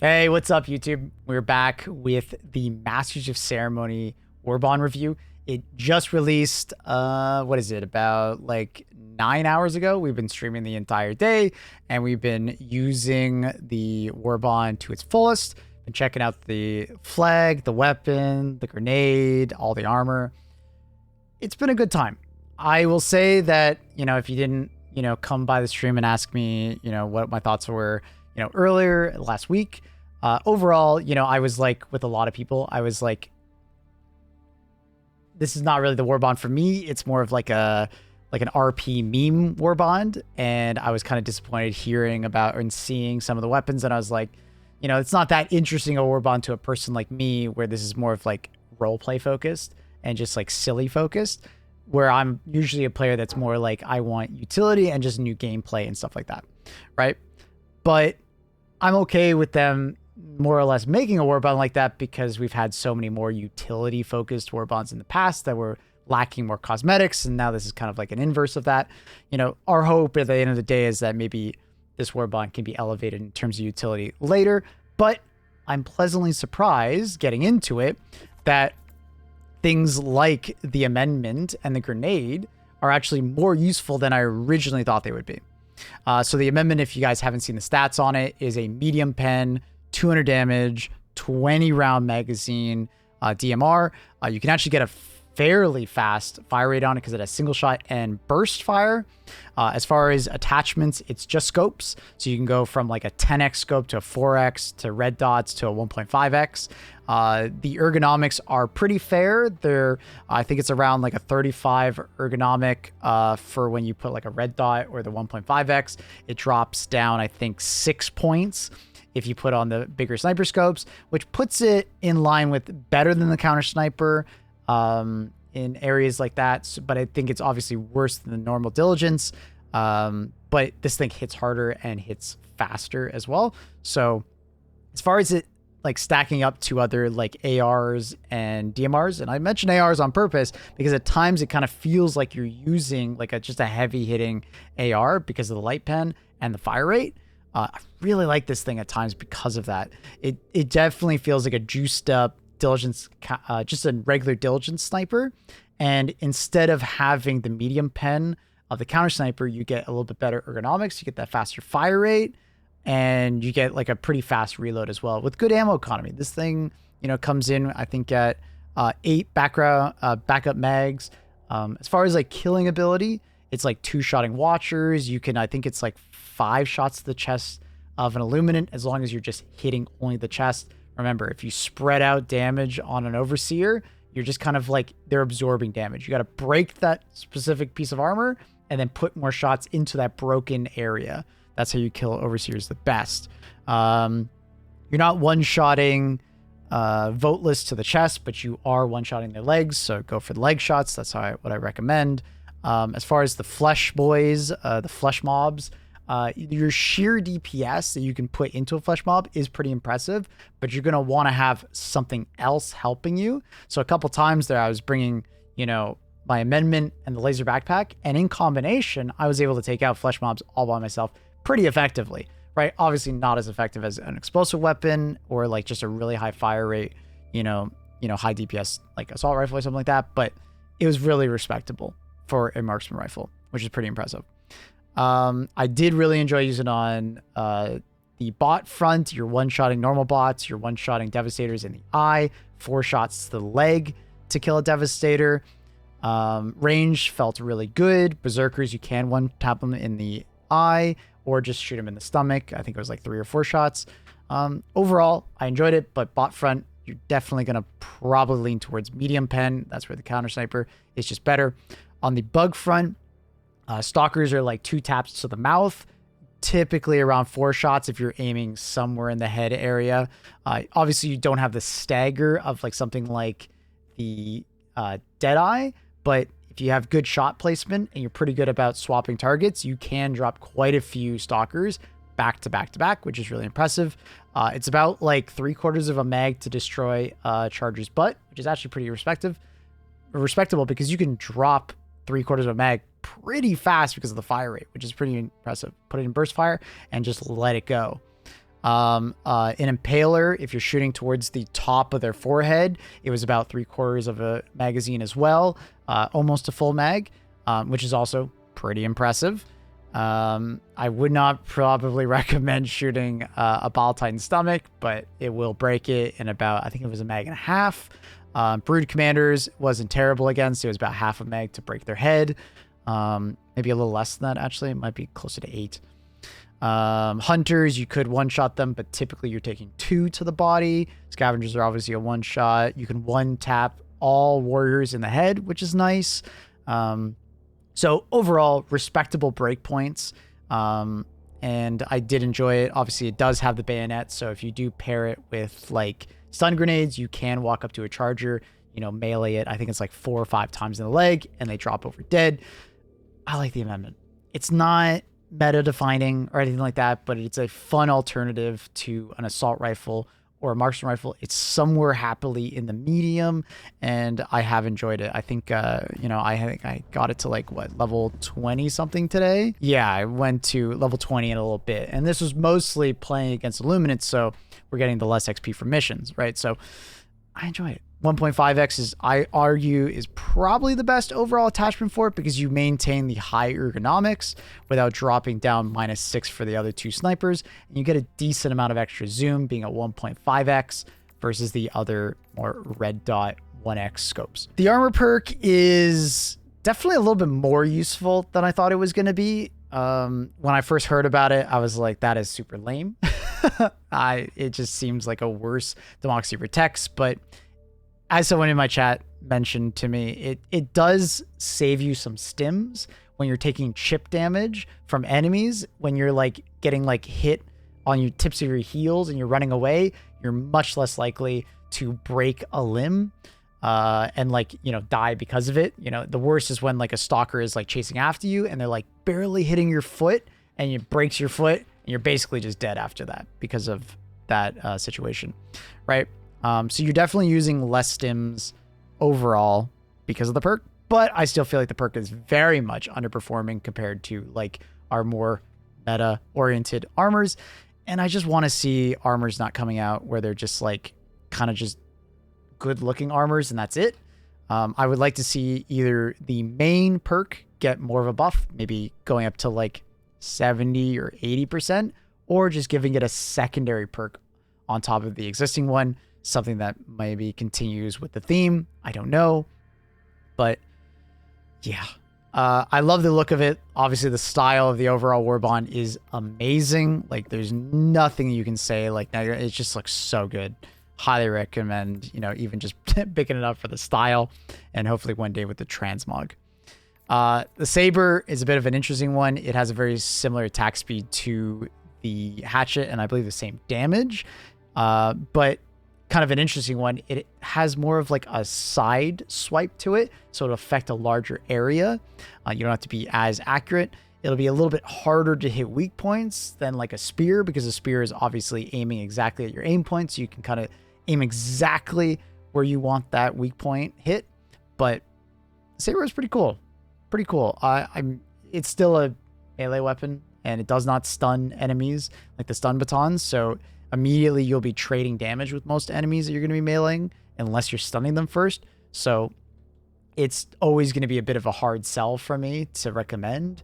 Hey, what's up, YouTube? We're back with the Masters of Ceremony Warbond review. It just released, what is it, about like 9 hours ago. We've been streaming the entire day, and we've been using the Warbond to its fullest. Been checking out the flag, the weapon, the grenade, all the armor. It's been a good time. I will say that, if you didn't, come by the stream and ask me, what my thoughts were, earlier last week, overall, I was like, with a lot of people, I was like, this is not really the Warbond for me. It's more of like an RP meme Warbond. And I was kind of disappointed hearing about and seeing some of the weapons. And I was like, it's not that interesting a Warbond to a person like me, where this is more of like roleplay focused and just like silly focused, where I'm usually a player that's more like, I want utility and just new gameplay and stuff like that. Right. But I'm okay with them more or less making a Warbond like that, because we've had so many more utility focused Warbonds in the past that were lacking more cosmetics. And now this is kind of like an inverse of that. Our hope at the end of the day is that maybe this Warbond can be elevated in terms of utility later, but I'm pleasantly surprised getting into it that things like the amendment and the grenade are actually more useful than I originally thought they would be. So the amendment, if you guys haven't seen the stats on it, is a medium pen, 200 damage, 20 round magazine, DMR. You can actually get a fairly fast fire rate on it because it has single shot and burst fire. As far as attachments, it's just scopes. So you can go from like a 10x scope to a 4x to red dots to a 1.5x. The ergonomics are pretty fair. I think it's around like a 35 ergonomic for when you put like a red dot or the 1.5x. It drops down, I think, 6 points if you put on the bigger sniper scopes, which puts it in line with better than the counter sniper in areas like that. But I think it's obviously worse than the normal diligence. But this thing hits harder and hits faster as well. So as far as it like stacking up to other like ARs and DMRs, and I mention ARs on purpose because at times it kind of feels like you're using like just a heavy hitting AR because of the light pen and the fire rate. I really like this thing at times because of that. It definitely feels like a juiced up diligence, just a regular diligence sniper. And instead of having the medium pen of the counter sniper, you get a little bit better ergonomics. You get that faster fire rate, and you get like a pretty fast reload as well with good ammo economy. This thing, comes in, I think, at 8 backup mags. As far as like killing ability, it's like 2-shotting watchers. You can, I think it's like 5 shots to the chest of an illuminant, as long as you're just hitting only the chest. Remember, if you spread out damage on an overseer, you're just kind of like, they're absorbing damage. You got to break that specific piece of armor and then put more shots into that broken area. That's how you kill overseers the best. You're not one-shotting voteless to the chest, but you are one-shotting their legs. So go for the leg shots. That's what I recommend. As far as the flesh boys, the flesh mobs, your sheer DPS that you can put into a flesh mob is pretty impressive, but you're going to want to have something else helping you. So a couple times there, I was bringing, my amendment and the laser backpack, and in combination, I was able to take out flesh mobs all by myself pretty effectively, right? Obviously not as effective as an explosive weapon or like just a really high fire rate, high DPS, like assault rifle or something like that. But it was really respectable for a marksman rifle, which is pretty impressive. I did really enjoy using on the bot front. You're one-shotting normal bots. You're one-shotting devastators in the eye. 4 shots to the leg to kill a devastator. Range felt really good. Berserkers, you can one-tap them in the eye or just shoot them in the stomach. I think it was like 3 or 4 shots. Overall, I enjoyed it, but bot front, you're definitely going to probably lean towards medium pen. That's where the counter sniper is just better. On the bug front, stalkers are like 2 taps to the mouth, typically around 4 shots if you're aiming somewhere in the head area. Obviously, you don't have the stagger of like something like the Deadeye, but if you have good shot placement and you're pretty good about swapping targets, you can drop quite a few stalkers back to back to back, which is really impressive. It's about like 3/4 of a mag to destroy Charger's butt, which is actually pretty respectable because you can drop 3/4 of a mag pretty fast because of the fire rate, which is pretty impressive. Put it in burst fire and just let it go. An impaler, if you're shooting towards the top of their forehead, it was about 3/4 of a magazine as well, almost a full mag, which is also pretty impressive. I would not probably recommend shooting a Bile Titan stomach, but it will break it in about, I think it was a mag and a half. Brood Commanders wasn't terrible against. It was about half a mag to break their head. Maybe a little less than that, actually. It might be closer to 8. Hunters, you could one-shot them, but typically you're taking 2 to the body. Scavengers are obviously a one-shot. You can one-tap all warriors in the head, which is nice. So overall, respectable breakpoints. And I did enjoy it. Obviously, it does have the bayonet, so if you do pair it with like stun grenades, you can walk up to a charger, you know, melee it. I think it's like 4 or 5 times in the leg, and they drop over dead. I like the amendment. It's not meta defining or anything like that, but it's a fun alternative to an assault rifle or a marksman rifle. It's somewhere happily in the medium, and I have enjoyed it. I think, you know, I think I got it to like what, level 20 something today. Yeah, I went to level 20 in a little bit, and this was mostly playing against Illuminates, so we're getting the less XP for missions, right? So I enjoy it. 1.5x is, I argue, is probably the best overall attachment for it because you maintain the high ergonomics without dropping down -6 for the other 2 snipers, and you get a decent amount of extra zoom being at 1.5x versus the other more red dot 1x scopes. The armor perk is definitely a little bit more useful than I thought it was going to be. When I first heard about it, I was like, that is super lame. It just seems like a worse Democracy Protects, but as someone in my chat mentioned to me, it does save you some stims when you're taking chip damage from enemies. When you're like getting like hit on your tips of your heels and you're running away, you're much less likely to break a limb and like, you know, die because of it. You know, the worst is when like a stalker is like chasing after you and they're like barely hitting your foot and it breaks your foot and you're basically just dead after that because of that situation, right? So you're definitely using less stims overall because of the perk, but I still feel like the perk is very much underperforming compared to like our more meta oriented armors. And I just want to see armors not coming out where they're just like kind of just good looking armors and that's it. I would like to see either the main perk get more of a buff, maybe going up to like 70 or 80%, or just giving it a secondary perk on top of the existing one. Something that maybe continues with the theme. I don't know. But yeah, I love the look of it. Obviously, the style of the overall Warbond is amazing. Like, there's nothing you can say. Like, now it just looks so good. Highly recommend, you know, even just picking it up for the style and hopefully one day with the transmog. The Saber is a bit of an interesting one. It has a very similar attack speed to the Hatchet and I believe the same damage. But kind of an interesting one. It has more of like a side swipe to it, so it'll affect a larger area. You don't have to be as accurate. It'll be a little bit harder to hit weak points than like a spear because a spear is obviously aiming exactly at your aim point, so you can kind of aim exactly where you want that weak point hit. But Saber is pretty cool. Pretty cool. It's still a melee weapon and it does not stun enemies like the stun batons, so immediately you'll be trading damage with most enemies that you're going to be meleeing unless you're stunning them first. So it's always going to be a bit of a hard sell for me to recommend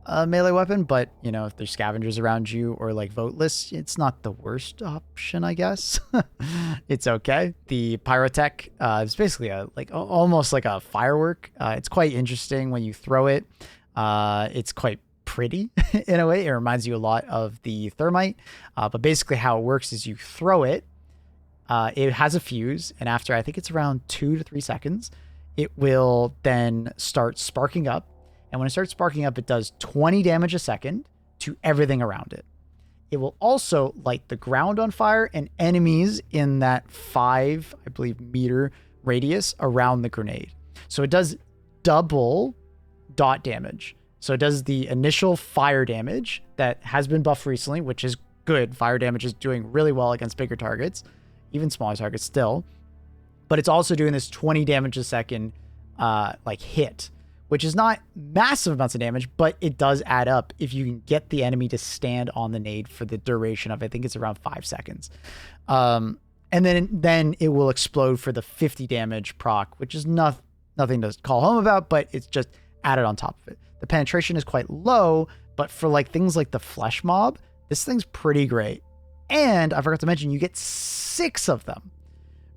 a melee weapon. But, you know, if there's scavengers around you or like vote lists, it's not the worst option, I guess. It's okay. The Pyrotech is basically almost like a firework. It's quite interesting when you throw it. It's quite pretty in a way. It reminds you a lot of the thermite, but basically how it works is you throw it, it has a fuse, and after I think it's around 2 to 3 seconds, it will then start sparking up, and when it starts sparking up, it does 20 damage a second to everything around it. It will also light the ground on fire and enemies in that 5, I believe, meter radius around the grenade. So it does double dot damage. So it does the initial fire damage that has been buffed recently, which is good. Fire damage is doing really well against bigger targets, even smaller targets still. But it's also doing this 20 damage a second like hit, which is not massive amounts of damage, but it does add up if you can get the enemy to stand on the nade for the duration of, I think it's around 5 seconds. And then it will explode for the 50 damage proc, which is nothing to call home about, but it's just added on top of it. The penetration is quite low, but for like things like the flesh mob, this thing's pretty great. And I forgot to mention, you get 6 of them,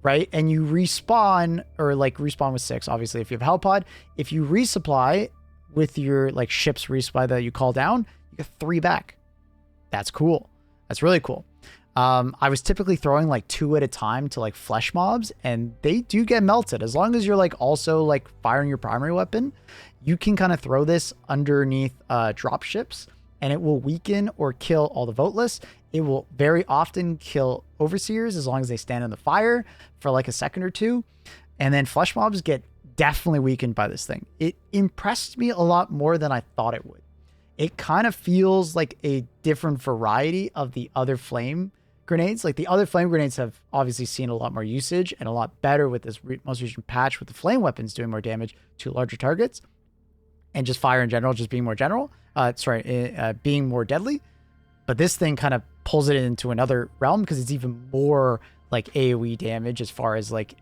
right? And you respawn, or like respawn with 6, obviously, if you have a hell pod. If you resupply with your like ship's resupply that you call down, you get 3 back. That's cool. That's really cool. I was typically throwing like 2 at a time to like flesh mobs, and they do get melted. As long as you're like also like firing your primary weapon, you can kind of throw this underneath drop ships, and it will weaken or kill all the voteless. It will very often kill overseers as long as they stand in the fire for like a second or 2. And then flesh mobs get definitely weakened by this thing. It impressed me a lot more than I thought it would. It kind of feels like a different variety of the other flame grenades. Like the other flame grenades have obviously seen a lot more usage and a lot better with this most recent patch, with the flame weapons doing more damage to larger targets and just fire in general, just being more being more deadly. But this thing kind of pulls it into another realm because it's even more like AoE damage as far as like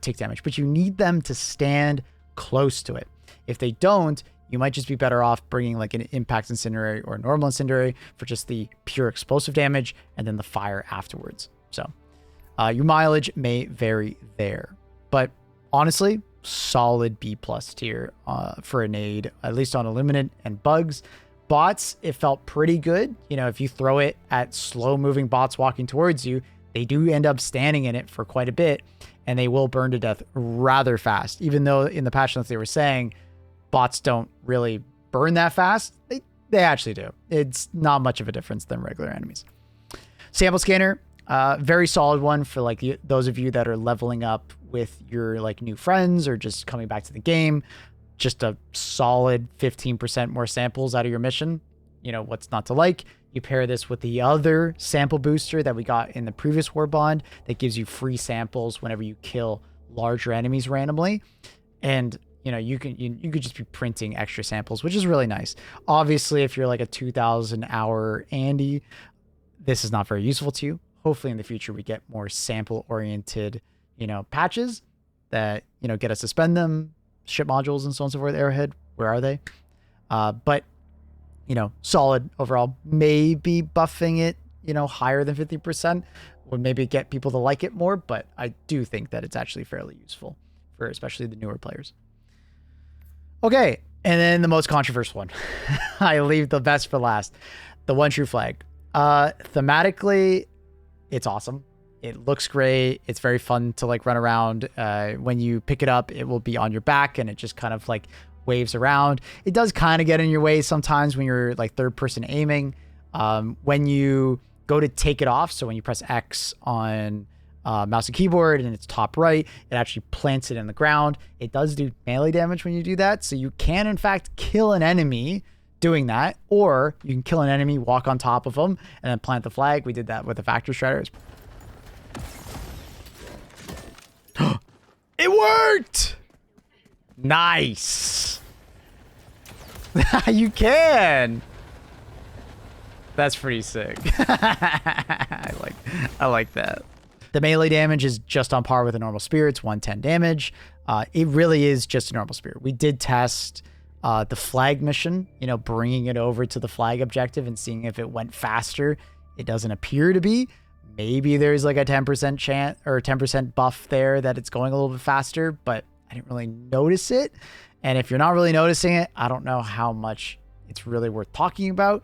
tick damage. But you need them to stand close to it. If they don't, you might just be better off bringing like an impact incendiary or a normal incendiary for just the pure explosive damage and then the fire afterwards. So your mileage may vary there, but honestly, solid B+ tier for a nade, at least on Illuminate and bugs. Bots, it felt pretty good. You know, if you throw it at slow moving bots walking towards you, they do end up standing in it for quite a bit, and they will burn to death rather fast. Even though in the patch notes they were saying bots don't really burn that fast, they actually do. It's not much of a difference than regular enemies. Sample scanner, very solid one for like those of you that are leveling up with your like new friends or just coming back to the game. Just a solid 15% more samples out of your mission. You know, what's not to like? You pair this with the other sample booster that we got in the previous Warbond that gives you free samples whenever you kill larger enemies randomly. And, you know, you could just be printing extra samples, which is really nice. Obviously, if you're like a 2,000 hour Andy, this is not very useful to you. Hopefully in the future, we get more sample oriented, you know, patches that, you know, get us to spend them. Ship modules and so on and so forth. Arrowhead, where are they? But, you know, solid overall. Maybe buffing it, you know, higher than 50% would maybe get people to like it more, but I do think that it's actually fairly useful for especially the newer players. Okay, and then the most controversial one. I leave the best for last. The One True Flag. Thematically, it's awesome. It looks great. It's very fun to like run around. When you pick it up, it will be on your back and it just kind of like waves around. It does kind of get in your way sometimes when you're like third person aiming. When you go to take it off, so when you press X on mouse and keyboard and it's top right, it actually plants it in the ground. It does do melee damage when you do that. So you can in fact kill an enemy doing that, or you can kill an enemy, walk on top of them and then plant the flag. We did that with the Factor Shredder. It worked! Nice. You can. That's pretty sick. I like that. The melee damage is just on par with a normal spear. It's 110 damage. It really is just a normal spear. We did test the flag mission, you know, bringing it over to the flag objective and seeing if it went faster. It doesn't appear to be. Maybe there's like a 10% chance or 10% buff there that it's going a little bit faster, but I didn't really notice it. And if you're not really noticing it, I don't know how much it's really worth talking about.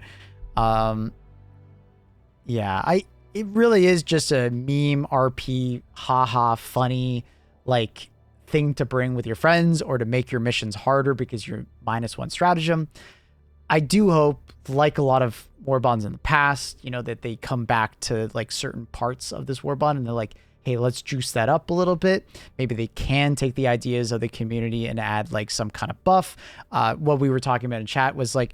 Yeah, it really is just a meme RP, haha, funny, like thing to bring with your friends or to make your missions harder because you're -1 stratagem. I do hope, like a lot of Warbonds in the past, you know, that they come back to like certain parts of this Warbond and they're like, hey, let's juice that up a little bit. Maybe they can take the ideas of the community and add like some kind of buff. What we were talking about in chat was like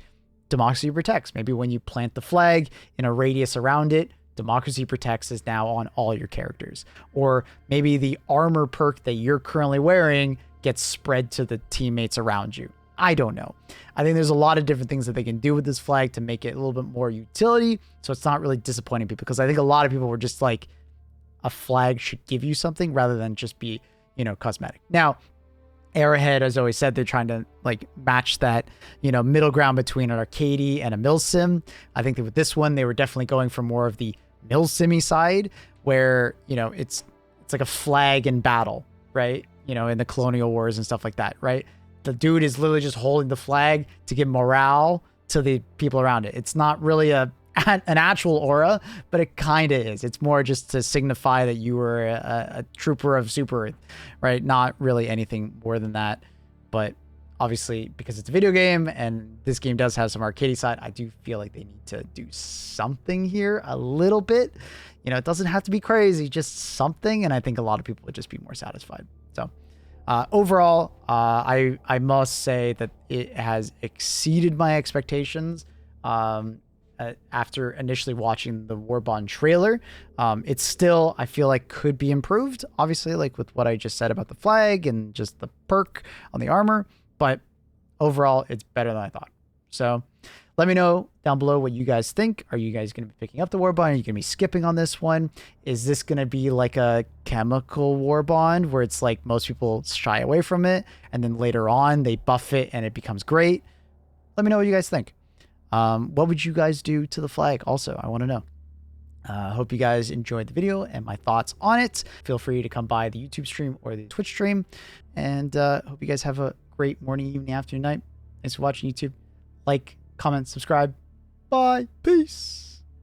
Democracy Protects. Maybe when you plant the flag in a radius around it, Democracy Protects is now on all your characters. Or maybe the armor perk that you're currently wearing gets spread to the teammates around you. I don't know. I think there's a lot of different things that they can do with this flag to make it a little bit more utility, so it's not really disappointing people, because I think a lot of people were just like, a flag should give you something rather than just be, you know, cosmetic. Now, Arrowhead has always said they're trying to like match that, you know, middle ground between an arcadey and a milsim. I think that with this one, they were definitely going for more of the milsim-y side, where, you know, it's like a flag in battle, right? You know, in the colonial wars and stuff like that, right? The dude is literally just holding the flag to give morale to the people around it. It's not really an actual aura, but it kind of is. It's more just to signify that you were a trooper of Super Earth, right? Not really anything more than that. But obviously, because it's a video game and this game does have some arcade side, I do feel like they need to do something here a little bit. You know, it doesn't have to be crazy, just something. And I think a lot of people would just be more satisfied. So overall, I must say that it has exceeded my expectations. After initially watching the Warbond trailer, it's still, I feel like, could be improved, obviously, like with what I just said about the flag and just the perk on the armor, but overall it's better than I thought. So let me know down below what you guys think. Are you guys going to be picking up the Warbond? Are you going to be skipping on this one? Is this going to be like a chemical Warbond where it's like most people shy away from it and then later on they buff it and it becomes great? Let me know what you guys think. What would you guys do to the flag? Also, I want to know. Hope you guys enjoyed the video and my thoughts on it. Feel free to come by the YouTube stream or the Twitch stream. And hope you guys have a great morning, evening, afternoon, night. Thanks for watching YouTube. Like, comment, subscribe. Bye. Peace.